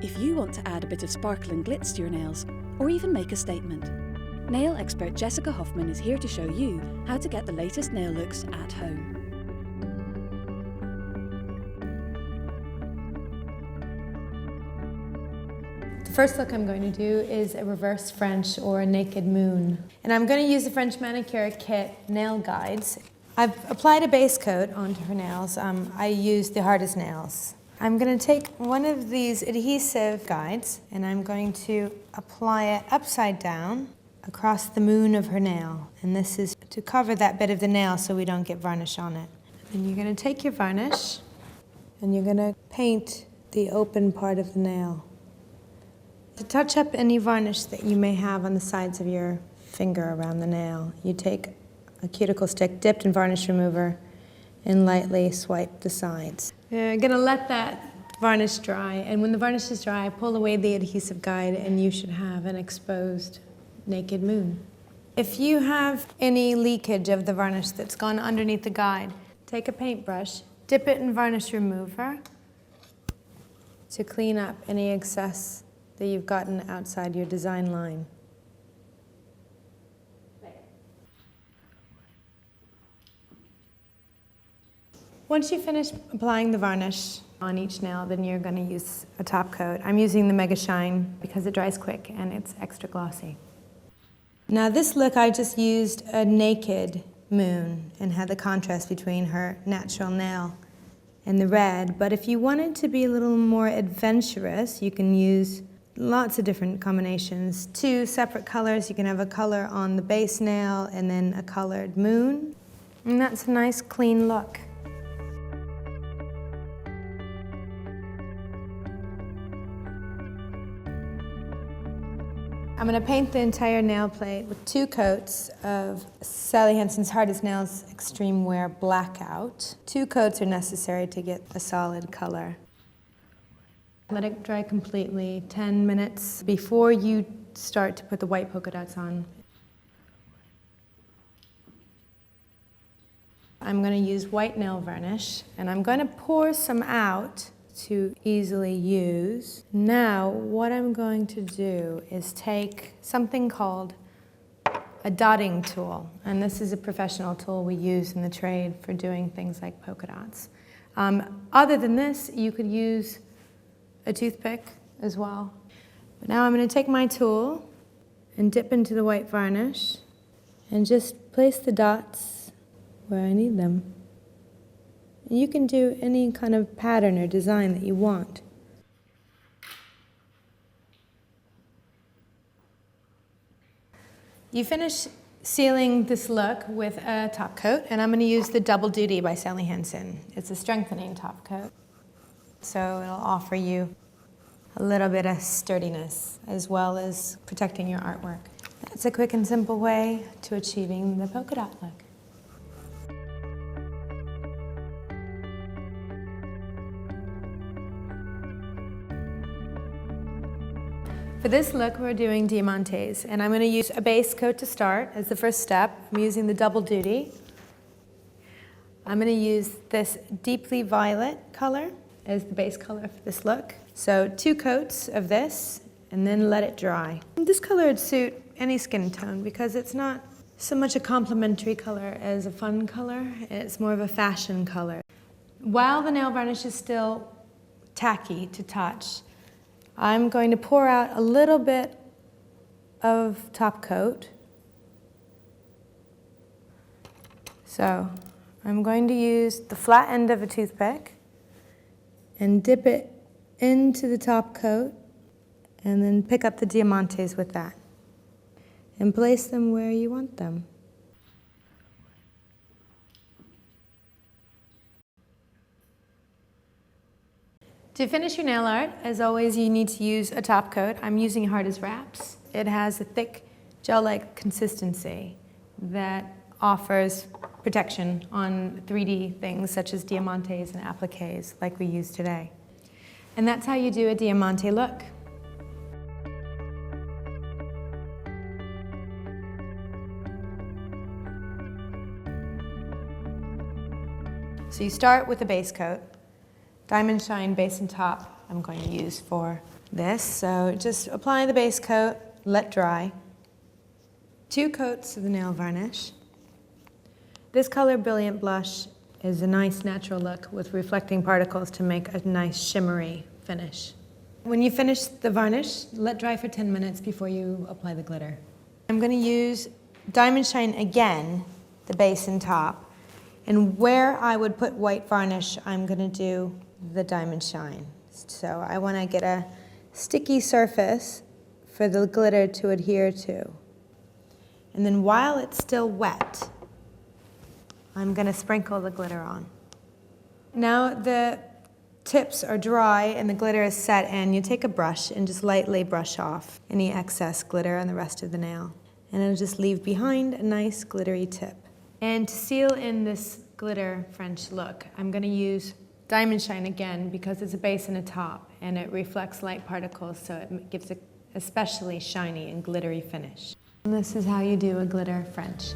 if you want to add a bit of sparkle and glitz to your nails, or even make a statement. Nail expert Jessica Hoffman is here to show you how to get the latest nail looks at home. The first look I'm going to do is a reverse French or a naked moon. And I'm going to use the French manicure kit nail guides. I've applied a base coat onto her nails. I used the hardest nails. I'm going to take one of these adhesive guides and I'm going to apply it upside down across the moon of her nail. And this is to cover that bit of the nail so we don't get varnish on it. And you're going to take your varnish and you're going to paint the open part of the nail. To touch up any varnish that you may have on the sides of your finger around the nail, you take a cuticle stick dipped in varnish remover and lightly swipe the sides. You're going to let that varnish dry, and when the varnish is dry, pull away the adhesive guide and you should have an exposed naked moon. If you have any leakage of the varnish that's gone underneath the guide, take a paintbrush, dip it in varnish remover to clean up any excess that you've gotten outside your design line. Once you finish applying the varnish on each nail, then you're going to use a top coat. I'm using the Mega Shine because it dries quick and it's extra glossy. Now this look, I just used a naked moon and had the contrast between her natural nail and the red. But if you wanted to be a little more adventurous, you can use lots of different combinations. 2 separate colors. You can have a color on the base nail and then a colored moon. And that's a nice clean look. I'm going to paint the entire nail plate with 2 coats of Sally Hansen's Hardest Nails Extreme Wear Blackout. 2 coats are necessary to get a solid color. Let it dry completely 10 minutes before you start to put the white polka dots on. I'm going to use white nail varnish and I'm going to pour some out to easily use. Now what I'm going to do is take something called a dotting tool, and this is a professional tool we use in the trade for doing things like polka dots. Other than this, you could use a toothpick as well. But now I'm going to take my tool and dip into the white varnish and just place the dots where I need them. And you can do any kind of pattern or design that you want. You finish sealing this look with a top coat, and I'm going to use the Double Duty by Sally Hansen. It's a strengthening top coat, so it'll offer you a little bit of sturdiness as well as protecting your artwork. That's a quick and simple way to achieving the polka dot look. For this look, we're doing diamantes, and I'm going to use a base coat to start as the first step. I'm using the Double Duty. I'm going to use this deeply violet color as the base color for this look. So 2 coats of this, and then let it dry. This color would suit any skin tone because it's not so much a complementary color as a fun color. It's more of a fashion color. While the nail varnish is still tacky to touch, I'm going to pour out a little bit of top coat. So I'm going to use the flat end of a toothpick and dip it into the top coat and then pick up the diamantes with that and place them where you want them. To finish your nail art, as always, you need to use a top coat. I'm using Hardest Wraps. It has a thick gel-like consistency that offers protection on 3D things such as diamantes and appliques like we use today. And that's how you do a diamante look. So you start with a base coat. Diamond Shine base and top I'm going to use for this. So just apply the base coat, let dry. 2 coats of the nail varnish. This color Brilliant Blush is a nice natural look with reflecting particles to make a nice shimmery finish. When you finish the varnish, let dry for 10 minutes before you apply the glitter. I'm going to use Diamond Shine again, the base and top. And where I would put white varnish, I'm going to do the Diamond Shine. So I want to get a sticky surface for the glitter to adhere to. And then while it's still wet, I'm going to sprinkle the glitter on. Now the tips are dry and the glitter is set, and you take a brush and just lightly brush off any excess glitter on the rest of the nail. And it'll just leave behind a nice glittery tip. And to seal in this glitter French look, I'm going to use Diamond Shine again because it's a base and a top, and it reflects light particles, so it gives an especially shiny and glittery finish. And this is how you do a glitter French.